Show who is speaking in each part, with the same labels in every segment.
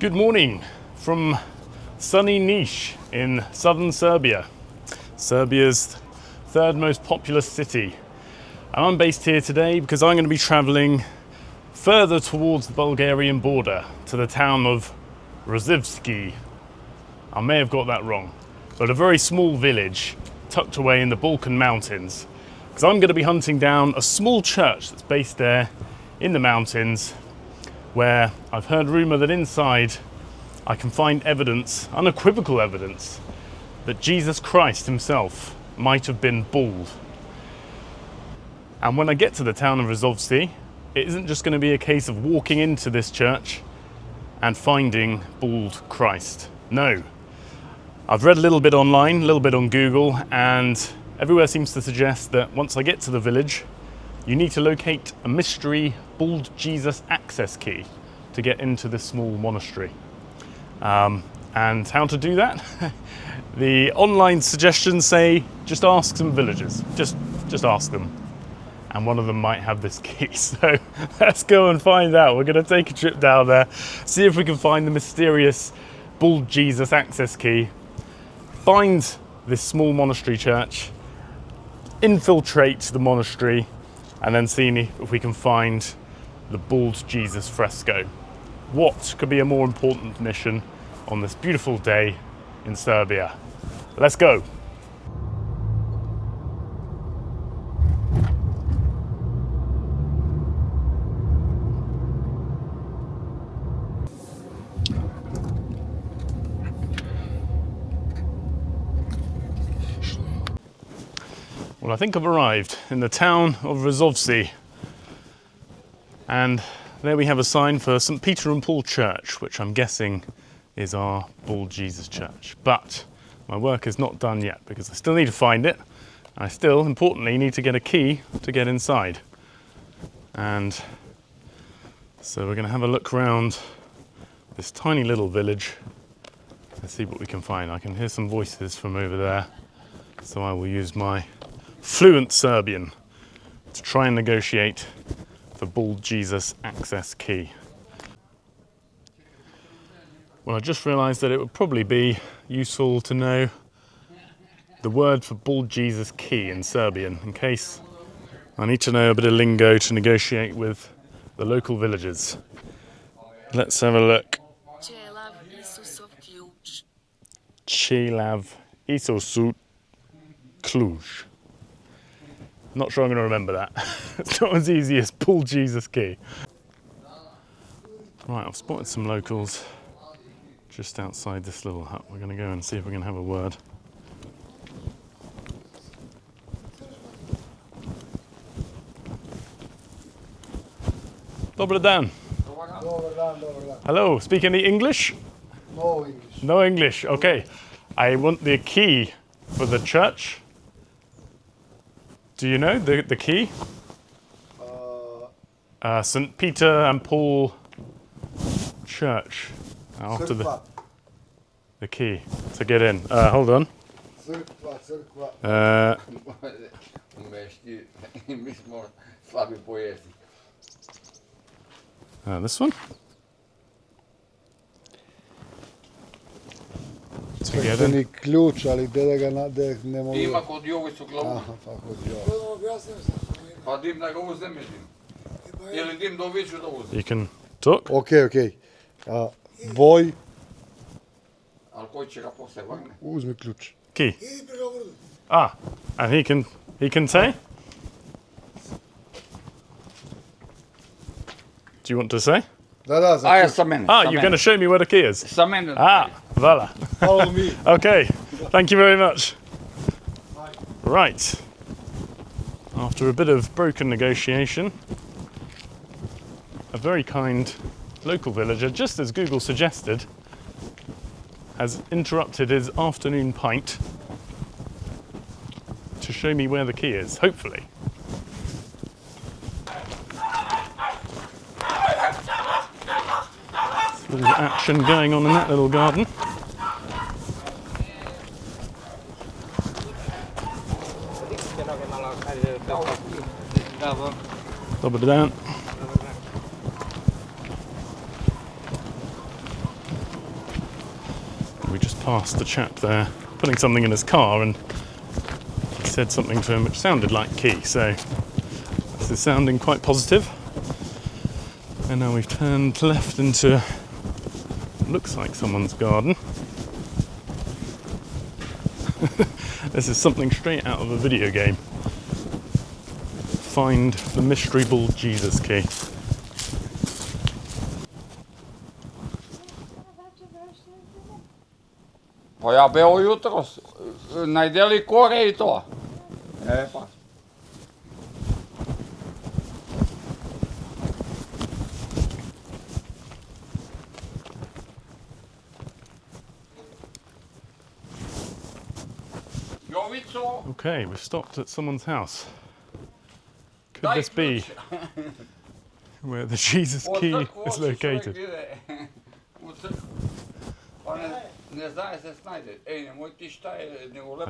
Speaker 1: Good morning from sunny Niš in southern Serbia, Serbia's third most populous city. And I'm based here today because I'm going to be travelling further towards the Bulgarian border to the town of Rsovci. I may have got that wrong, but a very small village tucked away in the Balkan mountains, because I'm going to be hunting down a small church that's based there in the mountains, where I've heard rumour that inside I can find evidence, unequivocal evidence, that Jesus Christ himself might have been bald. And when I get to the town of Rsovci, it isn't just going to be a case of walking into this church and finding bald Christ. No. I've read a little bit online, a little bit on Google, and everywhere seems to suggest that once I get to the village, you need to locate a mystery bald Jesus access key to get into this small monastery. And how to do that? The online suggestions say just ask some villagers, just ask them, and one of them might have this key. So let's go and find out. We're going to take a trip down there, see if we can find the mysterious bald Jesus access key, find this small monastery church, infiltrate the monastery, and then see if we can find the bald Jesus fresco. What could be a more important mission on this beautiful day in Serbia? Let's go. Well, I think I've arrived in the town of Rsovci, and there we have a sign for St. Peter and Paul Church, which I'm guessing is our bald Jesus church. But my work is not done yet, because I still need to find it, and I still, importantly, need to get a key to get inside. And so we're going to have a look around this tiny little village and see what we can find. I can hear some voices from over there, so I will use my fluent Serbian to try and negotiate the bald Jesus access key. Well, I just realised that it would probably be useful to know the word for bald Jesus key in Serbian, in case I need to know a bit of lingo to negotiate with the local villagers. Let's have a look. Čelav Isusov ključ. Not sure I'm going to remember that. It's not as easy as bald Jesus key. Right, I've spotted some locals just outside this little hut. We're going to go and see if we can have a word. Dobar dan. Hello, speak any English?
Speaker 2: No English.
Speaker 1: No English, okay. I want the key for the church. Do you know the key? St. Peter and Paul Church. After the key to get in. Hold on. This one? To get in.
Speaker 2: Ključ, ali gdje ga ne mogu...
Speaker 3: Ima kod Jovi su glavu.
Speaker 2: Aha, pa kod Jovi.
Speaker 3: Pa dim da ga uzem dim. Ili dim da uviću da uzem.
Speaker 1: You can talk?
Speaker 2: Okay. Boj,
Speaker 3: Ali koji će ga posle vagne?
Speaker 2: uzmi ključ.
Speaker 1: Key. And he can say? Do you want to say?
Speaker 2: Da, za
Speaker 3: A ja
Speaker 2: ključ.
Speaker 3: sa mene.
Speaker 1: You're going to show me where the key is?
Speaker 3: Sa mene.
Speaker 1: Voilà.
Speaker 2: Follow me.
Speaker 1: Okay, thank you very much. Right. After a bit of broken negotiation, a very kind local villager, just as Google suggested, has interrupted his afternoon pint to show me where the key is, hopefully. There's a little action going on in that little garden. Dobar dan. we just passed the chap there putting something in his car, and he said something to him which sounded like key, so this is sounding quite positive. And now we've turned left into what looks like someone's garden. This is something straight out of a video game. Find the mystery bald Jesus key.
Speaker 3: Pa ja beo jutros najdeli kore I to. E pa. Jovico.
Speaker 1: Okay, we've stopped at someone's house. Could this be where the Jesus key is located? I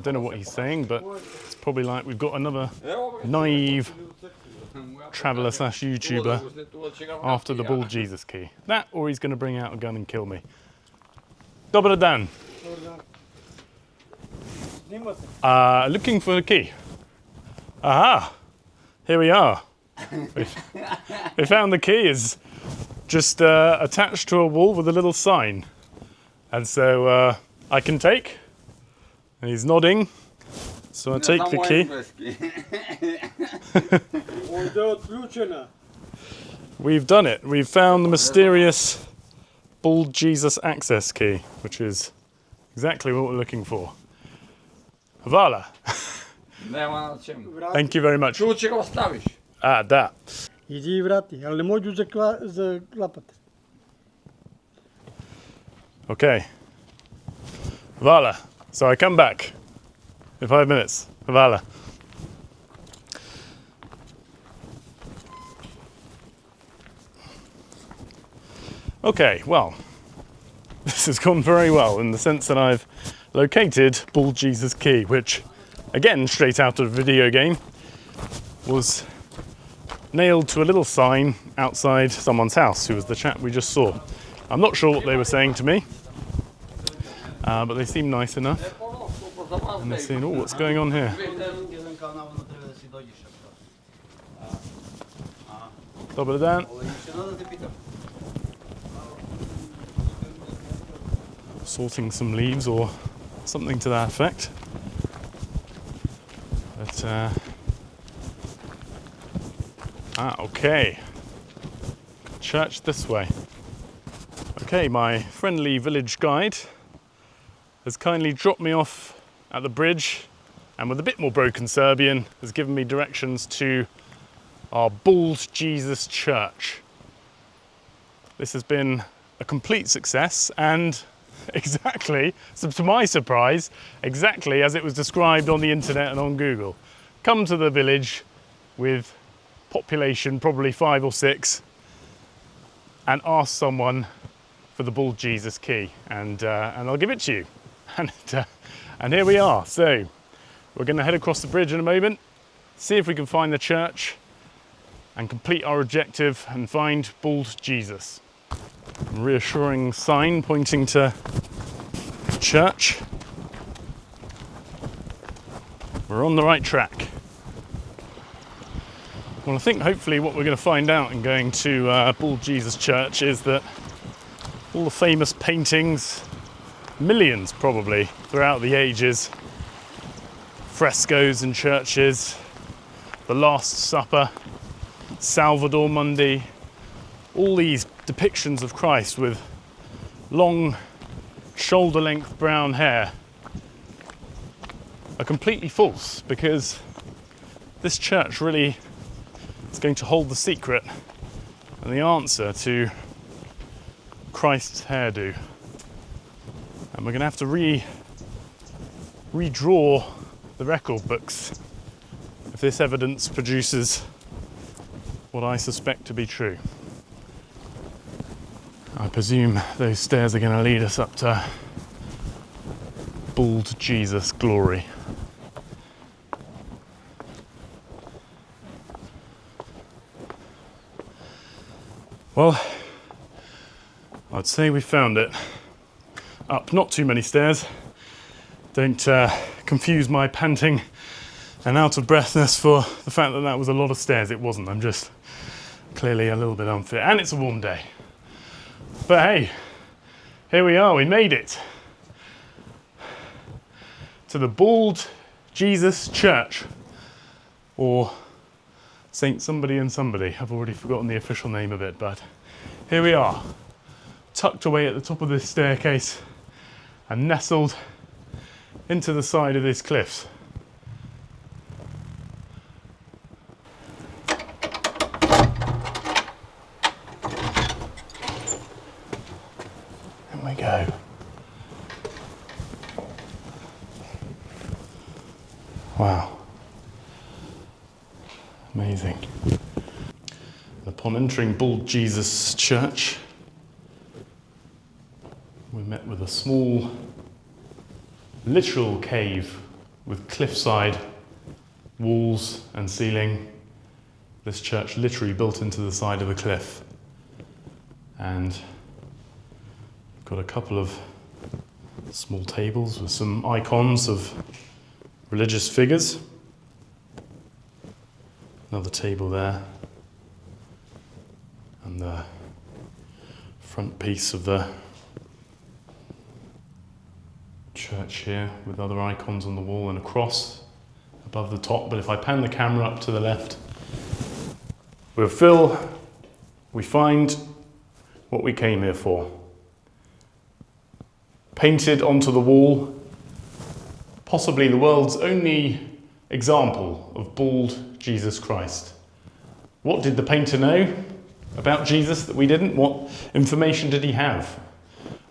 Speaker 1: don't know what he's saying, but it's probably like we've got another naive traveller slash YouTuber after the bald Jesus key. That, or he's going to bring out a gun and kill me. Dobar dan. Looking for the key. Aha! Here we are. We found the key is just attached to a wall with a little sign. And so I can take. And he's nodding. So I take the key. We've done it. We've found the mysterious bald Jesus access key, which is exactly what we're looking for. Hvala. Thank you very much. Ah, da.
Speaker 2: Иди и врати, ali ne možu zaklapati.
Speaker 1: Okay. Hvala. So I come back in 5 minutes. Hvala. Okay, well, this has gone very well in the sense that I've located Bald Jesus Key, which, again, straight out of a video game, was nailed to a little sign outside someone's house, who was the chap we just saw. I'm not sure what they were saying to me, but they seemed nice enough. And they're saying, oh, what's going on here? Dobar dan. Sorting some leaves or something to that effect. But, okay. Church this way. Okay, my friendly village guide has kindly dropped me off at the bridge, and with a bit more broken Serbian, has given me directions to our Bald Jesus Church. This has been a complete success, and exactly, so to my surprise, exactly as it was described on the internet and on Google. Come to the village with population probably 5 or 6 and ask someone for the Bald Jesus key, and I'll give it to you. And here we are. So we're going to head across the bridge in a moment, see if we can find the church and complete our objective and find Bald Jesus. Reassuring sign pointing to church. We're on the right track. Well, I think hopefully what we're going to find out in going to Bald Jesus Church is that all the famous paintings, millions probably throughout the ages, frescoes in churches, the Last Supper, Salvador Mundi, all these depictions of Christ with long shoulder-length brown hair are completely false, because this church really is going to hold the secret and the answer to Christ's hairdo. And we're going to have to redraw the record books if this evidence produces what I suspect to be true. I presume those stairs are going to lead us up to Bald Jesus glory. Well, I'd say we found it. up not too many stairs. Don't confuse my panting and out of breathness for the fact that that was a lot of stairs. It wasn't. I'm just clearly a little bit unfit, and it's a warm day. But hey, here we are. We made it to the Bald Jesus Church, or Saint somebody and somebody. I've already forgotten the official name of it, but here we are, tucked away at the top of this staircase and nestled into the side of this cliff. There we go. Wow. Amazing. Upon entering Bald Jesus Church, we met with a small literal cave with cliffside walls and ceiling. This church literally built into the side of a cliff. And got a couple of small tables with some icons of religious figures. Another table there. And the front piece of the church here with other icons on the wall and a cross above the top. But if I pan the camera up to the left, we find what we came here for. Painted onto the wall, possibly the world's only example of bald Jesus Christ. What did the painter know about Jesus that we didn't? What information did he have?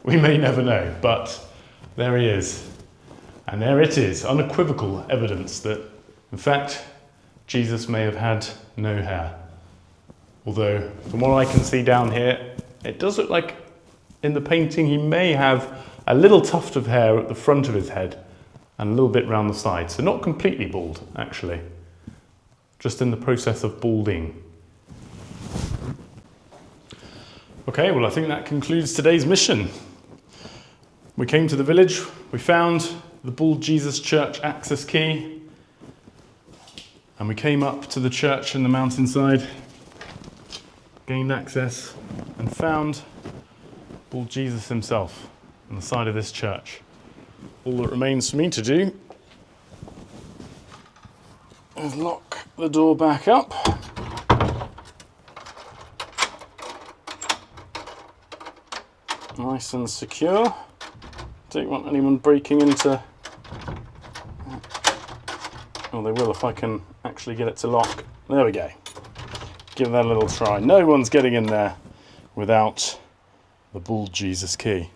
Speaker 1: We may never know, but there he is. And there it is, unequivocal evidence that, in fact, Jesus may have had no hair. Although, from what I can see down here, it does look like in the painting he may have a little tuft of hair at the front of his head and a little bit round the side. So not completely bald, actually. Just in the process of balding. Okay, well, I think that concludes today's mission. We came to the village, we found the Bald Jesus Church access key, and we came up to the church in the mountainside, gained access, and found Bald Jesus himself on the side of this church. All that remains for me to do is lock the door back up. Nice and secure. Don't want anyone breaking into... Oh, they will if I can actually get it to lock. There we go. Give that a little try. No one's getting in there without the Bald Jesus key.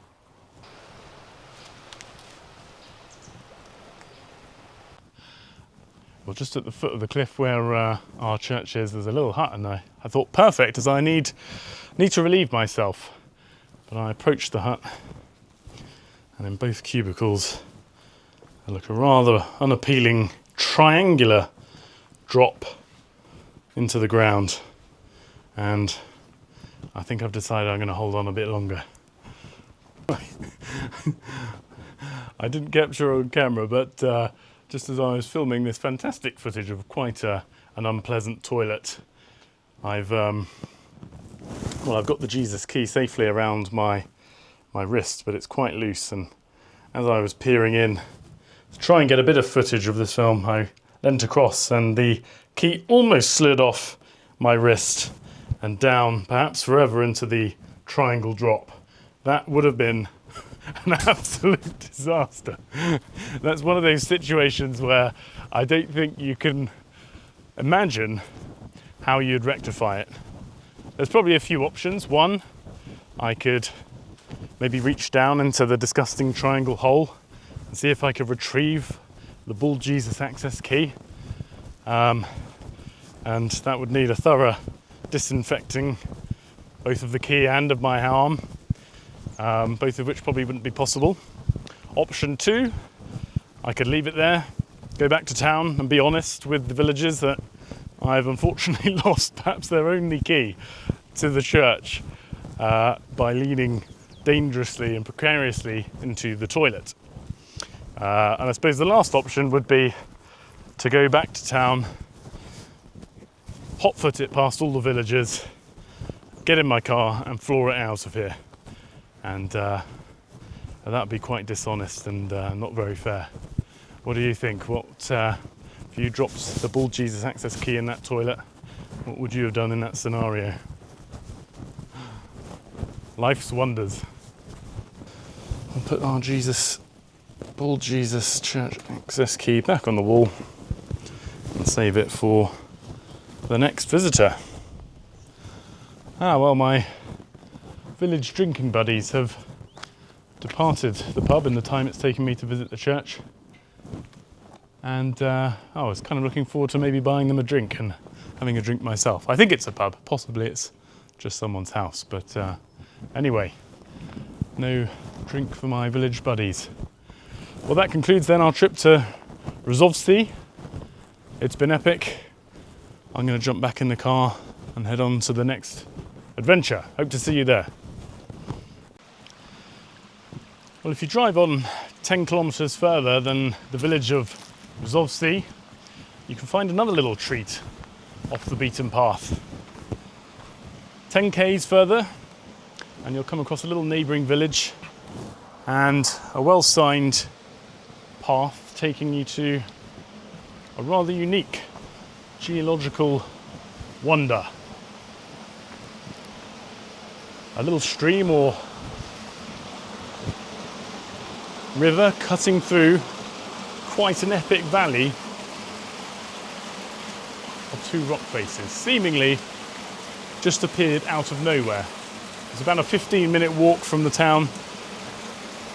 Speaker 1: Well, just at the foot of the cliff where our church is, there's a little hut, and I thought, perfect, as I need to relieve myself. But I approached the hut, and in both cubicles, I look a rather unappealing triangular drop into the ground. And I think I've decided I'm going to hold on a bit longer. I didn't capture on camera, but just as I was filming this fantastic footage of quite an unpleasant toilet, I've got the Jesus key safely around my wrist, but it's quite loose, and as I was peering in to try and get a bit of footage of this film, I leant across and the key almost slid off my wrist and down, perhaps forever, into the triangle drop. That would have been an absolute disaster. That's one of those situations where I don't think you can imagine how you'd rectify it. There's probably a few options. One, I could maybe reach down into the disgusting triangle hole and see if I could retrieve the Bald Jesus access key. And that would need a thorough disinfecting, both of the key and of my arm, both of which probably wouldn't be possible. Option two, I could leave it there, go back to town and be honest with the villagers that I've unfortunately lost perhaps their only key to the church by leaning dangerously and precariously into the toilet. And I suppose the last option would be to go back to town, hot-foot it past all the villagers, get in my car and floor it out of here. And that would be quite dishonest and not very fair. What do you think? What if you dropped the Bald Jesus access key in that toilet? What would you have done in that scenario? Life's wonders. We'll put our Bald Jesus church access key back on the wall and save it for the next visitor. Well, my village drinking buddies have departed the pub in the time it's taken me to visit the church. And I was kind of looking forward to maybe buying them a drink and having a drink myself. I think it's a pub, possibly it's just someone's house, but anyway, no drink for my village buddies. Well, that concludes then our trip to Rsovci. It's been epic. I'm going to jump back in the car and head on to the next adventure. Hope to see you there. Well, if you drive on 10 kilometers further than the village of Rsovci, you can find another little treat off the beaten path. 10 k's further and you'll come across a little neighbouring village and a well-signed path taking you to a rather unique geological wonder. A little stream or river cutting through quite an epic valley of two rock faces, seemingly just appeared out of nowhere. It's about a 15-minute walk from the town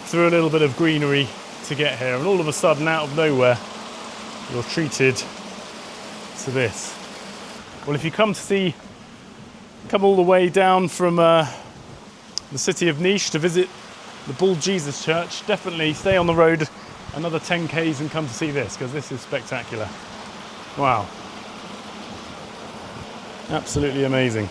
Speaker 1: through a little bit of greenery to get here, and all of a sudden, out of nowhere, you're treated to this. Well, if you come all the way down from the city of Niš to visit the Bald Jesus Church, definitely stay on the road another 10 k's and come to see this, because this is spectacular. Wow. Absolutely amazing.